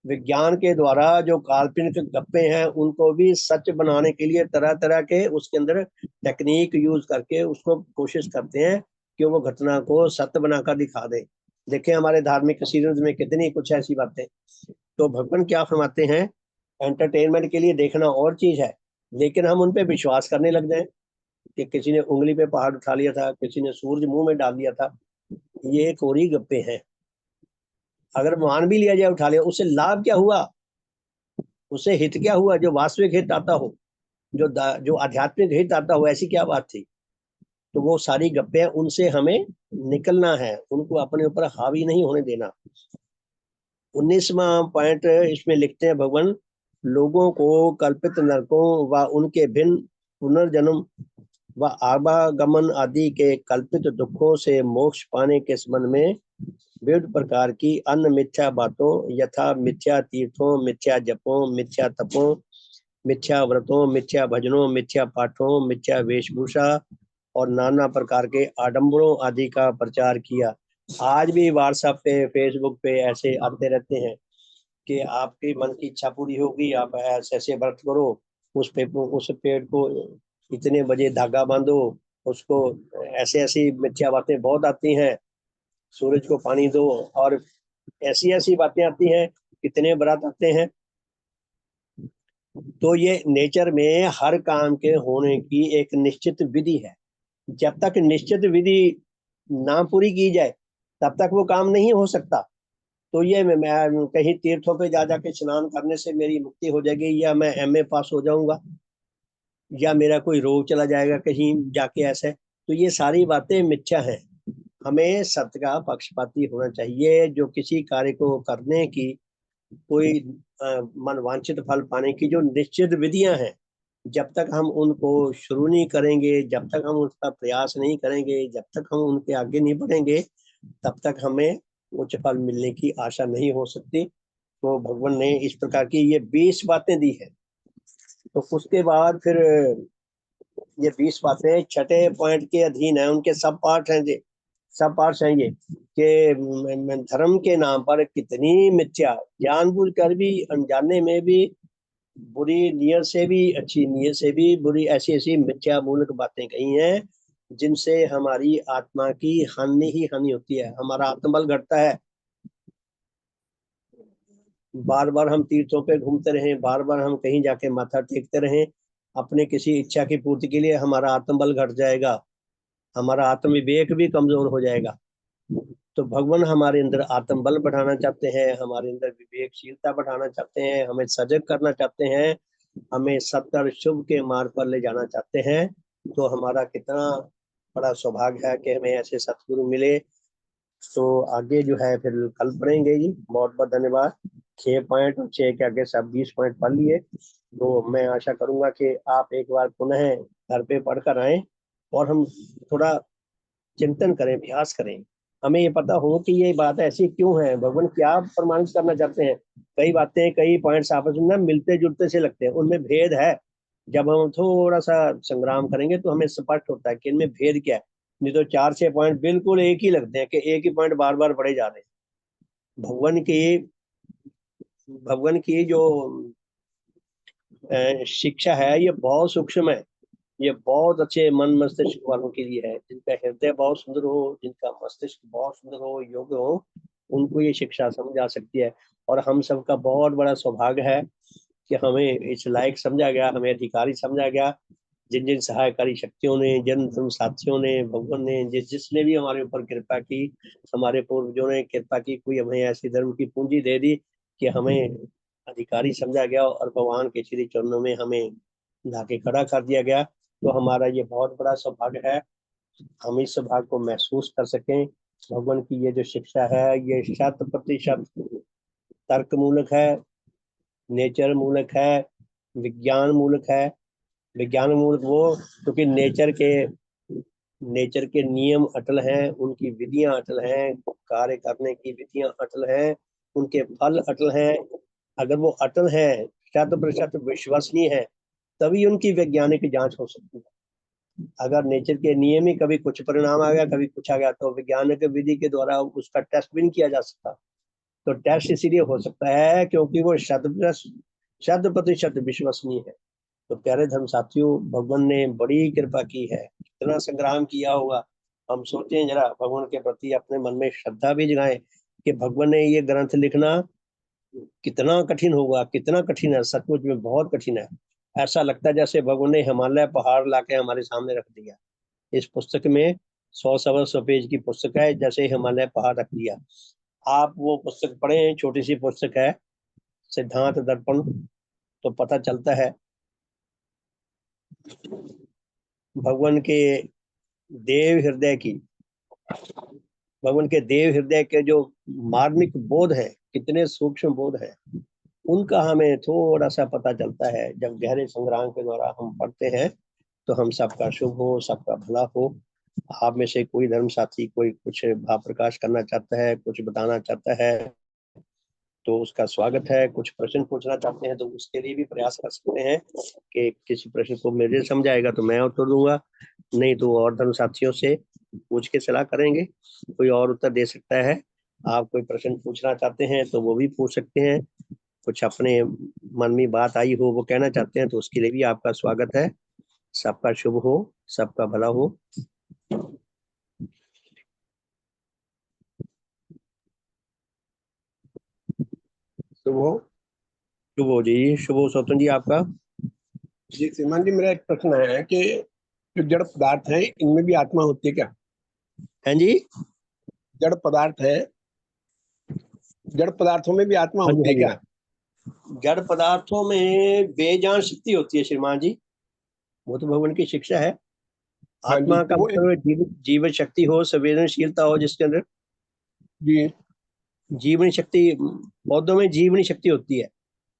विज्ञान के द्वारा जो काल्पनिक गप्पे हैं उनको भी सच बनाने के लिए तरह तरह के उसके अंदर टेक्निक यूज करके उसको कोशिश करते हैं कि वो घटना को सत्य बनाकर दिखा दे। देखें हमारे धार्मिक सीरियल्स में कितनी कुछ ऐसी बातें। तो भगवान क्या फरमाते हैं, एंटरटेनमेंट के लिए देखना और चीज है, लेकिन हम उन पे विश्वास करने लग जाए कि किसी ने उंगली पे पहाड़ उठा लिया था, किसी ने सूरज मुंह में डाल दिया था, ये कोरी गप्पे हैं। अगर मान भी लिया जाए उठा लिया, उससे लाभ क्या हुआ, उससे हित क्या हुआ? जो वास्तविक हित आता हो, जो आध्यात्मिक हित आता हो, ऐसी क्या बात थी? तो वो सारी गप्पे, उनसे हमें निकलना है, उनको अपने ऊपर हावी नहीं होने देना। 19वां पॉइंट इसमें लिखते हैं भगवान, लोगों को कल्पित नरकों व उनके भिन्न पुनर्जन्म व आवागमन आदि के कल्पित दुखों से मोक्ष पाने के संबंध में विविध प्रकार की अन्य मिथ्या बातों, यथा मिथ्या तीर्थों, मिथ्या जपों, मिथ्या तपों, मिथ्या व्रतों, मिथ्या भजनों, मिथ्या पाठों, मिथ्या वेशभूषा और नाना प्रकार के आडंबरों आदि का प्रचार किया। आज भी व्हाट्सएप पे, फेसबुक पे ऐसे आते रहते हैं कि आपके मन की इच्छा पूरी होगी, आप ऐसे ऐसे व्रत करो, उस पेड़ को इतने बजे धागा बांधो, उसको ऐसे ऐसी मिथ्या बातें बहुत आती हैं, सूरज को पानी दो, और ऐसी ऐसी बातें आती हैं, कितने व्रत आते हैं। तो ये नेचर में हर काम के होने की एक निश्चित विधि है। जब तक निश्चित विधि ना पूरी की जाए तब तक वो काम नहीं हो सकता। तो ये मैं कहीं तीर्थों पे जा जाके स्नान करने से मेरी मुक्ति हो जाएगी, या मैं एमए पास हो जाऊंगा, या मेरा कोई रोग चला जाएगा कहीं जाके, ऐसे तो ये सारी बातें मिथ्या हैं। हमें सत्य का पक्षपाती होना चाहिए। जो किसी कार्य को करने की कोई मनवांछित फल पाने की जो निश्चित विधियां हैं, जब तक हम उनको शुरू नहीं करेंगे, जब तक हम उसका प्रयास नहीं करेंगे, जब तक हम उनके आगे नहीं बढ़ेंगे, तब तक हमें उच्च फल मिलने की आशा नहीं हो सकती। तो भगवान ने इस प्रकार की ये 20 बातें दी है। तो उसके बाद फिर ये 20 बातें छठे पॉइंट के अधीन है, उनके सब पार्ट हैं ये, सब पार्ट्स हैं ये, कि धर्म के नाम पर कितनी मिथ्या, जानबूझकर भी, अनजाने में भी, बुरी नीयत से भी, अच्छी नीयत से भी बुरी, ऐसी ऐसी मिथ्या मूलक बातें कही हैं जिनसे हमारी आत्मा की हानि ही हानि होती है, हमारा आत्मबल घटता है। बार बार हम तीर्थों पे घूमते रहें, बार बार हम कहीं जाके माथा टेकते रहें अपने किसी इच्छा की पूर्ति के लिए, हमारा आत्मबल घट जाएगा, हमारा आत्मविवेक भी कमजोर हो जाएगा। तो भगवान हमारे अंदर आत्मबल बढ़ाना चाहते हैं, हमारे अंदर विवेकशीलता बढ़ाना चाहते हैं, हमें सजग करना चाहते हैं, हमें सत्य और शुभ के मार्ग पर ले जाना चाहते हैं। तो हमारा कितना बड़ा सौभाग्य है कि हमें ऐसे सतगुरु मिले। तो आगे जो है फिर कल पढ़ेंगे जी। बहुत बहुत धन्यवाद। 6 पॉइंट और 6 के आगे सब 20 पॉइंट पढ़ लिए। तो मैं आशा करूंगा कि आप एक बार पुनः घर पे पढ़कर आए और हम थोड़ा चिंतन करें, अभ्यास करें, हमें ये पता हो कि ये बात ऐसी क्यों है, भगवान क्या प्रमाणित करना चाहते हैं। कई बातें, कई पॉइंट्स आपस में मिलते जुलते से लगते हैं, उनमें भेद है। जब हम थोड़ा सा संग्राम करेंगे तो हमें स्पष्ट होता है कि इनमें भेद क्या है। नहीं तो 4-6 पॉइंट बिल्कुल एक ही लगते हैं, कि एक ही पॉइंट बार बार पढ़े जा रहे हैं। भगवान की जो शिक्षा है ये बहुत सूक्ष्म है, ये बहुत अच्छे मन मस्तिष्क वालों के लिए है, जिनका हृदय बहुत सुंदर हो, जिनका मस्तिष्क बहुत सुंदर हो, योग्य हो, उनको ये शिक्षा समझ आ सकती है। और हम सबका बहुत बड़ा सौभाग्य है कि हमें इस लायक समझा गया, हमें अधिकारी समझा गया। जिन जिन सहायकारी शक्तियों ने, जिन धर्म साथियों ने, भगवान ने, जिसने भी हमारे ऊपर कृपा की, हमारे पूर्वजों ने कृपा की, कोई हमें ऐसी धर्म की पूंजी दे दी कि हमें अधिकारी समझा गया और भगवान के श्री चरणों में हमें लाके खड़ा कर दिया गया। तो हमारा ये बहुत बड़ा सौभाग्य है, हम इस सौभाग्य को महसूस कर सकें। भगवान की ये जो शिक्षा है ये 100% तर्क मूलक है, नेचर मूलक है, विज्ञान मूलक है। विज्ञान मूलक वो, क्योंकि नेचर के नियम अटल हैं, उनकी विधियां अटल हैं, कार्य करने की विधियां अटल हैं, उनके फल अटल हैं। अगर वो अटल है, 100% विश्वसनीय है, तभी उनकी वैज्ञानिक जांच हो सकती है। अगर नेचर के नियम ही कभी कुछ परिणाम आ गया, कभी कुछ आ गया, तो वैज्ञानिक विधि के द्वारा उसका टेस्ट भी नहीं किया जा सकता। तो टेस्ट इसीलिए हो सकता है क्योंकि वो 100% विश्वसनीय है। तो प्यारे धर्म साथियों, भगवान ने बड़ी कृपा की है, कितना संग्राम किया होगा। हम सोचें जरा, भगवान के प्रति अपने मन में श्रद्धा भी जगाएं कि भगवान ने ये ग्रंथ लिखना कितना कठिन होगा, कितना कठिन है, सचमुच में बहुत कठिन है। ऐसा लगता है जैसे भगवान ने हिमालय पहाड़ लाके हमारे सामने रख दिया। इस पुस्तक में 100 सवा 100 पेज की पुस्तक है, जैसे हिमालय पहाड़ रख दिया। आप वो पुस्तक पढ़े हैं, छोटी सी पुस्तक है, सिद्धांत दर्पण, तो पता चलता है भगवान के देव हृदय की, भगवान के देव हृदय के जो मार्मिक बोध है, कितने सूक्ष्म बोध है, उनका हमें थोड़ा सा पता चलता है। जब गहरे संग्राम के द्वारा हम पढ़ते हैं तो हम सबका शुभ हो, सबका भला हो। आप में से कोई धर्म साथी कोई कुछ भाव प्रकाश करना चाहता है, कुछ बताना चाहता है, तो उसका स्वागत है। कुछ प्रश्न पूछना चाहते हैं तो उसके लिए भी प्रयास कर सकते हैं कि किसी प्रश्न को मेरे समझ आएगा तो मैं उत्तर दूंगा, नहीं तो और धर्म साथियों से पूछ के सलाह करेंगे, कोई और उत्तर दे सकता है। आप कोई प्रश्न पूछना चाहते हैं तो वो भी पूछ सकते हैं, कुछ अपने मन में बात आई हो वो कहना चाहते हैं तो उसके लिए भी आपका स्वागत है। सबका शुभ हो, सबका भला हो। शुभ हो। शुभ हो जी, शुभ हो स्वतंत्र जी आपका। जी श्रीमान जी, मेरा एक प्रश्न है कि जो जड़ पदार्थ है इनमें भी आत्मा होती है क्या? हैं जी? जड़ पदार्थ है, जड़ पदार्थों में भी आत्मा हाँ जी, होती हाँ है जी। क्या? जड़ पदार्थों में बेजान शक्ति होती है श्रीमान जी, वो तो भगवान की शिक्षा है। हाँ जी, आत्मा तो का वो एक मतलब जीवन शक्ति हो, संवेदनशीलता हो जिसके अंदर। जी जीवनी शक्ति, पौधों में जीवनी शक्ति होती है।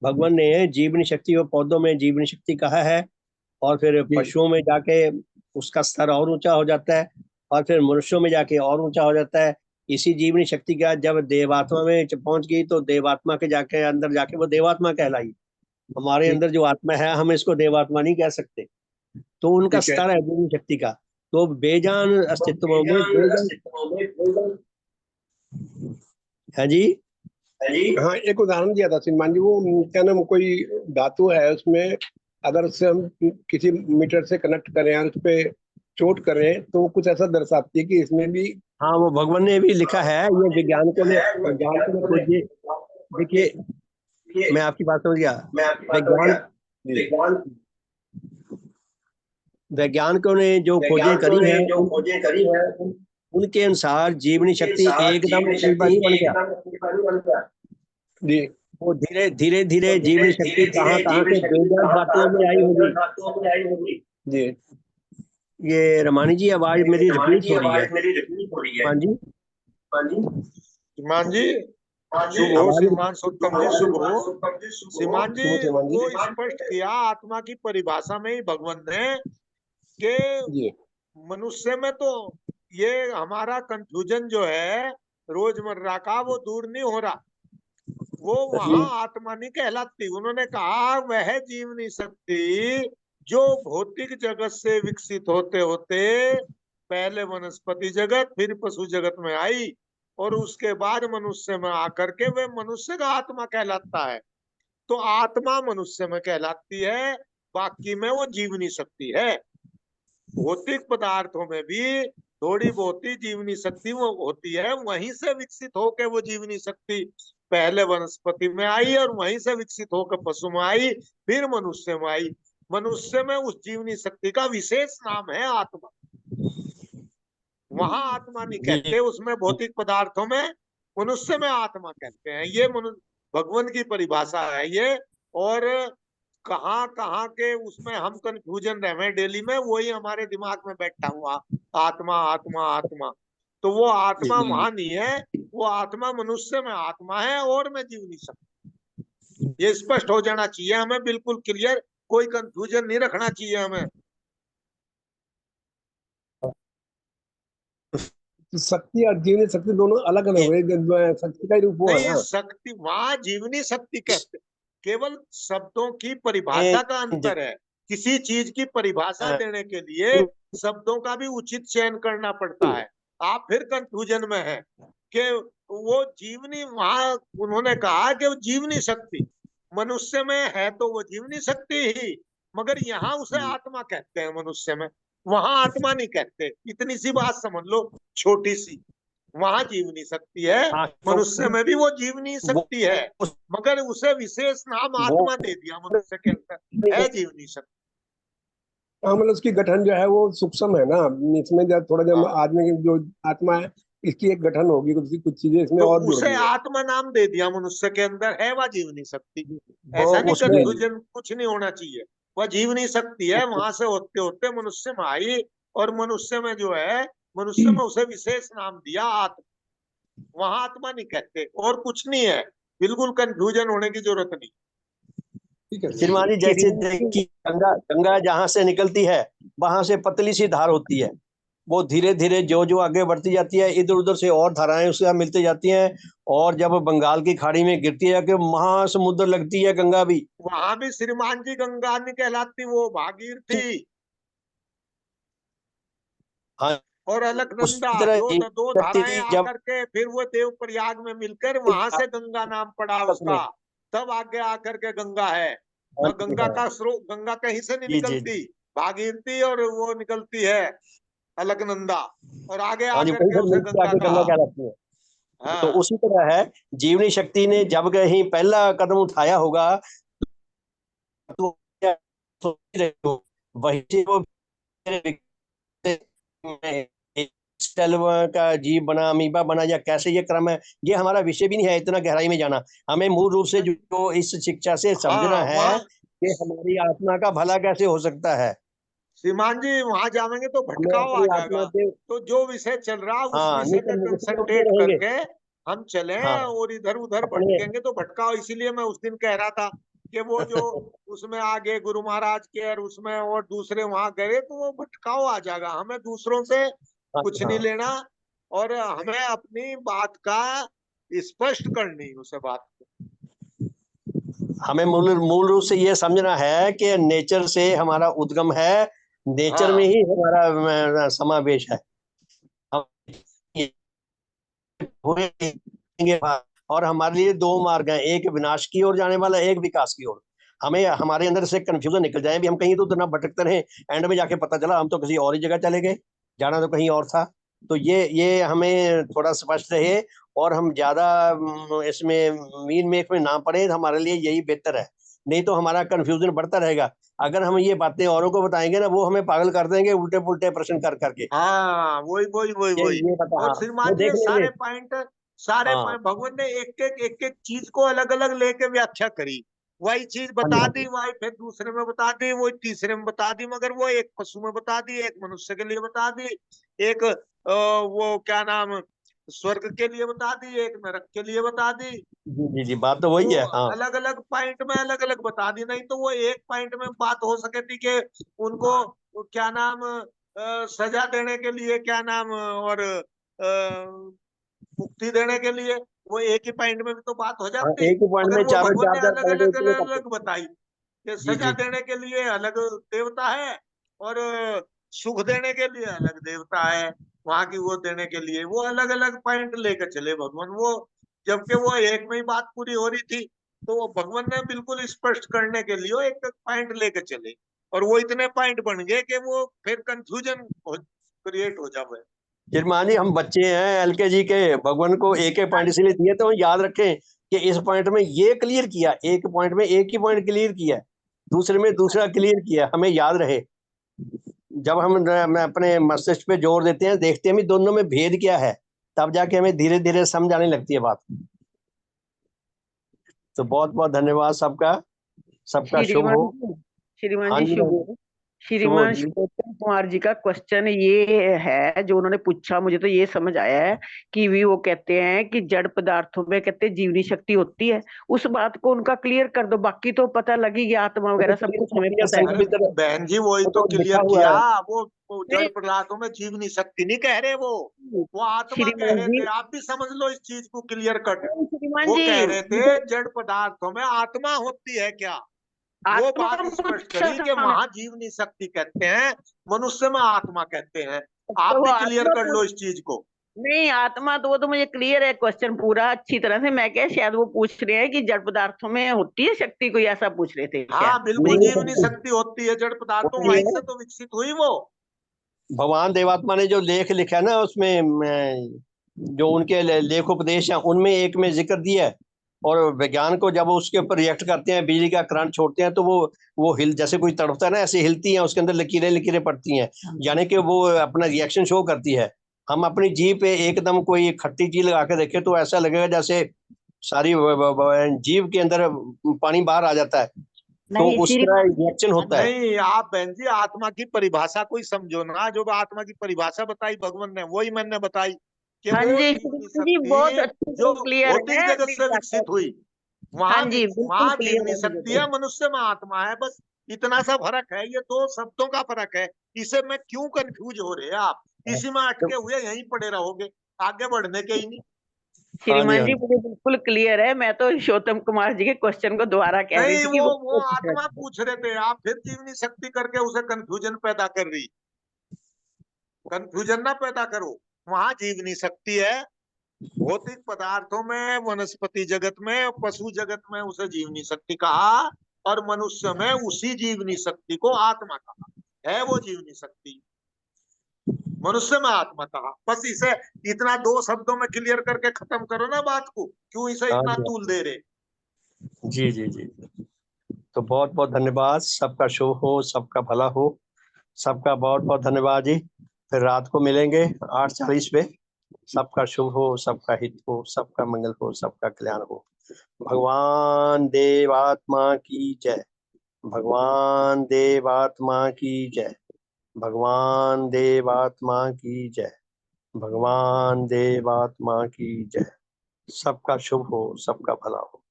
भगवान ने जीवनी शक्ति और पौधों में जीवनी शक्ति कहा है, और फिर जी पशुओं में जाके उसका स्तर और ऊंचा हो जाता है, और फिर मनुष्यों में जाके और ऊंचा हो जाता है। इसी जीवनी शक्ति का जब देवात्मा में पहुंच गई तो देवात्मा के जाके अंदर जाके वो देवात्मा कहलाई। हमारे जी अंदर जो आत्मा है हम इसको देवात्मा नहीं कह सकते, तो उनका ठीक है। स्तर है जीवनी शक्ति का। तो बेजान अस्तित्वों में बेजान है जी। हाँ, एक उदाहरण दिया था श्रीमान जी, वो क्या नाम, कोई धातु है उसमें, अगर उससे हम किसी मीटर से कनेक्ट करें और उस पे चोट करें तो वो कुछ ऐसा दर्शाती है कि इसमें भी। हाँ, वो भगवान ने भी लिखा है, ये वैज्ञानिकों ने खोजी। देखिए, मैं आपकी बात समझ गया। वैज्ञान जी वैज्ञानिकों ने जो खोजें करी हैं उनके अनुसार जीवनी शक्ति एकदम एक बार नहीं बन गया। जी वो धीरे धीरे धीरे जीवनी शक्ति कहाँ कहाँ से बेजान धातुओं में आई होगी। जी ये रमानी जी आवाज मेरी रिपीट हो रही है। हाँ जी, श्रीमान जी शुभ हो। आवाज श्रीमान सत्तम जी शुभ हो। श्रीमान जी शुभ श्रीमान जी। को स्पष्ट किया आत्मा की परिभाषा में ही भगवान ने कि जी मनुष्य में तो ये हमारा कंफ्यूजन जो है रोजमर्रा का वो दूर नहीं हो रहा। वो वहां आत्मा नहीं कहलाती। उन्होंने कहा वह जीवनी शक्ति जो भौतिक जगत से विकसित होते होते पहले वनस्पति जगत फिर पशु जगत में आई और उसके बाद मनुष्य में आकर के वे मनुष्य का आत्मा कहलाता है। तो आत्मा मनुष्य में कहलाती है, बाकी में वो जीवनी शक्ति है। भौतिक पदार्थों में भी थोड़ी बहुत ही जीवनी शक्ति वो होती है, वहीं से विकसित होकर वो जीवनी शक्ति पहले वनस्पति में आई और वहीं से विकसित होकर पशु में आई, फिर मनुष्य में आई। मनुष्य में उस जीवनी शक्ति का विशेष नाम है आत्मा। वहां आत्मा नहीं कहते, उसमें भौतिक पदार्थों में मनुष्य में आत्मा कहते हैं। ये भगवान की परिभाषा है ये। और कहाँ कहाँ के उसमें हम कंफ्यूजन रहे डेली में, वही हमारे दिमाग में बैठा हुआ आत्मा आत्मा आत्मा। तो वो आत्मा वहां नहीं है, वो आत्मा मनुष्य में आत्मा है और मैं जीव नहीं सकता। ये स्पष्ट हो जाना चाहिए हमें, बिल्कुल क्लियर, कोई कंफ्यूजन नहीं रखना चाहिए हमें। तो शक्ति और जीवनी शक्ति दोनों अलग अलग हुए, शक्ति का ही रूप वो है नहीं, ना। शक्ति वहां जीवनी शक्ति कहते, केवल शब्दों की परिभाषा का अंतर है। किसी चीज की परिभाषा देने के लिए शब्दों का भी उचित चयन करना पड़ता है। आप फिर कंफ्यूजन में हैं कि वो जीवनी, वहां उन्होंने कहा कि वो जीवनी शक्ति मनुष्य में है तो वो जीवनी शक्ति ही, मगर यहाँ उसे आत्मा कहते हैं मनुष्य में, वहां आत्मा नहीं कहते। इतनी सी बात समझ लो, छोटी सी। वहां जीवनी शक्ति है, मनुष्य में भी वो जीवनी शक्ति है, मगर उसे विशेष नाम आत्मा दे दिया मनुष्य के अंदर है जीवनी शक्ति। हाँ, मतलब उसकी गठन जो है वो सूक्ष्म है ना। इसमें जब थोड़ा जब हाँ। आदमी की जो आत्मा है इसकी एक गठन होगी, कुछ चीजें इसमें तो और उसे जोड़नी है। आत्मा नाम दे दिया, मनुष्य के अंदर है वह जीवनी शक्ति। वो ऐसा नहीं उसमें कंफ्यूजन कुछ नहीं होना चाहिए। वह जीवनी शक्ति है, वहां से होते होते मनुष्य में आई, और मनुष्य में जो है, मनुष्य में उसे विशेष नाम दिया आत्मा। वहां आत्मा नहीं कहते, और कुछ नहीं है। बिल्कुल कंफ्यूजन होने की जरूरत नहीं। ठीक है सर। श्रीमान जी, जैसे देखिए गंगा गंगा जहां से निकलती है वहां से पतली सी धार होती है, वो धीरे धीरे जो जो आगे बढ़ती जाती है, इधर उधर से और धाराएं उससे मिलती जाती हैं, और जब बंगाल की खाड़ी में गिरती है कि महासमुद्र लगती है गंगा भी। वहां भी श्रीमान जी गंगा नहीं कहलाती, वो भागीरथी हाँ, और उसी अलकनंदा, तरह जो दो धाराएं जब आकर के फिर वो देव प्रयाग में मिलकर वहां से गंगा नाम पड़ा उसका, तब आगे आकर के गंगा है। और गंगा का स्रोत, गंगा कहीं से नहीं जी जी निकलती, भागीरथी और वो निकलती है अलकनंदा, और आगे हाँ जी, आकर वहीं के से उसे मिलकर गंगा आके गंगा कहा। कहलाती है। तो हाँ, उसी तरह है, जीवनी शक्ति ने जब कहीं पहला कदम उठाया होगा तो क्या सोच रहे हो, वही से वो सेल का जीव बना, अमीबा बना, या कैसे ये क्रम है, ये हमारा विषय भी नहीं है इतना गहराई में जाना। हमें मूल रूप से जो इस शिक्षा से समझना हाँ, है वहाँ कि हमारी आत्मा का भला कैसे हो सकता है। श्रीमान जी वहां जाएंगे तो हमें भटकाव आ अपनी आत्मा जाएगा। के, तो जो विषय चल रहा उस हाँ, विषय पे निकल निकल उठते कंसंट्रेट रहेंगे। करके हम चले, हाँ, और इधर उधर अपने भटकेंगे तो भटकाव। इसीलिए मैं उस दिन कह रहा था कि वो जो उसमें आगे गुरु महाराज के और उसमें और दूसरे वहां गए तो वो भटकाव आ जाएगा। हमें दूसरों से कुछ नहीं हाँ, लेना, और हमें अपनी बात का स्पष्ट करनी उसे बात को। हमें मूल मूल रूप से ये समझना है कि नेचर से हमारा उद्गम है, नेचर में हाँ, ही हमारा समावेश है। हम ये हुए और हमारे लिए दो मार्ग हैं, एक विनाश की ओर जाने वाला, एक विकास की ओर। हमें हमारे अंदर से कंफ्यूजन निकल जाए भी, हम कहीं तो ना भटकते रहे, एंड में जाके पता चला हम तो किसी और ही जगह चले गए, जाना तो कहीं और था। तो ये हमें थोड़ा स्पष्ट रहे, और हम ज्यादा इसमें मीन मेख में ना पड़े, हमारे लिए यही बेहतर है। नहीं तो हमारा कंफ्यूजन बढ़ता रहेगा। अगर हम ये बातें औरों को बताएंगे ना, वो हमें पागल कर देंगे उल्टे पुल्टे प्रश्न कर करके। हाँ, वही वही वही वही। ये बता, और हाँ, वो श्रीमान जी देख ये लेंगे। सारे हाँ, पॉइंट भगवान ने एक एक चीज को अलग अलग लेके व्याख्या करी। वही चीज हाँ जी, बता हाँ दी, जी, वही फिर दूसरे में बता दी, वही तीसरे में बता दी, मगर वो एक पशु में बता दी, एक मनुष्य के लिए बता दी, एक वो क्या नाम स्वर्ग के लिए बता दी, एक नरक के लिए बता दी। जी जी जी, बात तो वही वो है। हाँ, अलग अलग पॉइंट में अलग अलग बता दी, नहीं तो वो एक पॉइंट में बात हो सके थी कि उनको वो क्या नाम सजा देने के लिए क्या नाम, और मुक्ति देने के लिए, वो एक ही पॉइंट में भी तो बात हो हाँ, जाती। एक ही पॉइंट मगर में वो चारों भगवान चार ने चार अलग पॉइंट अलग एक में अलग करते। अलग बताई कि जी सजा जी, देने के लिए अलग देवता है, और सुख देने के लिए अलग देवता है। वहां की वो देने के लिए वो अलग अलग पॉइंट लेकर चले भगवान। वो जबकि वो एक में ही बात पूरी हो रही थी, तो वो भगवान ने बिल्कुल स्पष्ट करने के लिए एक एक पॉइंट लेकर चले, और वो इतने पॉइंट बन गए कि वो फिर कंफ्यूजन क्रिएट हो जाए। श्रीमान जी, हम बच्चे हैं एलकेजी के, भगवान को एक एक पॉइंट इसलिए दिए तो याद रखें कि इस पॉइंट में ये क्लियर किया, एक पॉइंट में एक ही पॉइंट क्लियर किया, दूसरे में दूसरा क्लियर किया, हमें याद रहे। जब हम अपने मस्तिष्क पे जोर देते हैं, देखते हैं भी दोनों में भेद क्या है, तब जाके हमें धीरे धीरे समझ आने लगती है बात। तो बहुत बहुत धन्यवाद सबका, सबका शुभ हो। श्रीमान जी, श्रीमान हाँ जी जी, शुभ हाँ, हो। शुभ हो श्रीमान जी। शिवोत्तम कुमार जी का क्वेश्चन ये है जो उन्होंने पूछा, मुझे तो ये समझ आया है कि वो कहते हैं कि जड़ पदार्थों में कहते हैं जीवनी शक्ति होती है। उस बात को उनका क्लियर कर दो, बाकी तो पता लगी गया, आत्मा वो तो वगैरह सब क्लियर कुछ हमें कर दिया पता है। अरे संकल्पित, बहन जी वही वो तो तो लिखा क्लियर हुआ किया। है। वो जड़ नहीं, पदार्थों में जीवनी शक्ति नहीं कह रहे, वो आत्मा कह श्रीमान रहे जी, थे। आप भी समझ लो इस चीज को क्लियर कट। नहीं, श्रीमान वो जी, कह रहे थे मुझे जड़ पदार्थों में आत्मा होती है क्या। वो आत्मा बात स्पष्ट मुझे करी कि समझ वहां जीवनी शक्ति कहते हैं, मनुष्य में आत्मा कहते हैं। आप तो वो भी क्लियर आत्मा कर को लो इस चीज को। नहीं, आत्मा तो वो तो मुझे क्लियर है क्वेश्चन पूरा अच्छी तरह से। मैं क्या शायद वो पूछ रहे हैं कि जड़ पदार्थों में होती है शक्ति, कोई ऐसा पूछ रहे थे शायद। हाँ, बिल्कुल मुझे जीवनी शक्ति होती है जड़ पदार्थों, होती वहीं है। से तो विकसित हुई वो। भगवान देवात्मा ने जो लेख लिखा है ना, उसमें जो उनके लेख उपदेश हैं उनमें एक में जिक्र दिया है। और विज्ञान को जब उसके ऊपर रिएक्ट करते हैं, बिजली का करंट छोड़ते हैं, तो वो हिल, जैसे कोई तड़पता है ना, ऐसे हिलती हैं, उसके अंदर लकीरें लकीरें पड़ती हैं, यानी कि वो अपना रिएक्शन शो करती है। हम अपनी जीभ पे एकदम कोई खट्टी चीज लगा के देखे तो ऐसा लगेगा जैसे सारी जीभ के अंदर पानी बाहर आ जाता है, तो नहीं उस तरह श्रीमान रिएक्शन होता है। नहीं, आप बहन जी आत्मा की परिभाषा कोई समझो ना, जो आत्मा की परिभाषा बताई भगवान ने वही मैंने बताई कि हाँ वो जी जीवनी श्रीमान जी, बहुत शक्ति अच्छी जो तरह क्लियर भौतिक है जगत मेरी से बात। विकसित हुई, हाँ जी बिल्कुल वहां क्लियर जीवनी है मुझे शक्ति तो। है, मनुष्य में आत्मा है, बस इतना सा फर्क है, ये दो शब्दों का फर्क है। इसे में क्यों कंफ्यूज हो रहे हैं आप? इसी में अटके हुए यहीं पड़े रहोगे, आगे बढ़ने के ही नहीं। हाँ जी, श्रीमान हाँ जी जी। मुझे बिल्कुल क्लियर है, मैं तो गौतम कुमार जी के क्वेश्चन को दोबारा कह रही नहीं, थी कि वो वो पूछ रहे आत्मा थे। पूछ रहे थे, आप फिर जीवनी शक्ति करके उसे कंफ्यूजन पैदा कर रही। कंफ्यूजन ना पैदा करो, वहां जीवनी शक्ति है, भौतिक पदार्थों में, वनस्पति जगत में, पशु जगत में उसे जीवनी शक्ति कहा, और मनुष्य में उसी जीवनी शक्ति को आत्मा कहा है। वो जीवनी शक्ति मनुष्य में आत्मा कहा, बस इसे इतना दो शब्दों में क्लियर करके खत्म करो ना बात को, क्यों इसे हाँ इतना जी, तूल दे रहे। जी जी जी। तो बहुत बहुत धन्यवाद, सबका शुभ हो, सबका भला हो, सबका बहुत बहुत धन्यवाद जी। फिर रात को मिलेंगे 8:40 पे। सबका शुभ हो, सबका हित हो, सबका मंगल हो, सबका कल्याण हो। भगवान देवात्मा की जय। भगवान देवात्मा की जय। भगवान देवात्मा की जय। भगवान देवात्मा की जय। सबका शुभ हो, सबका भला हो।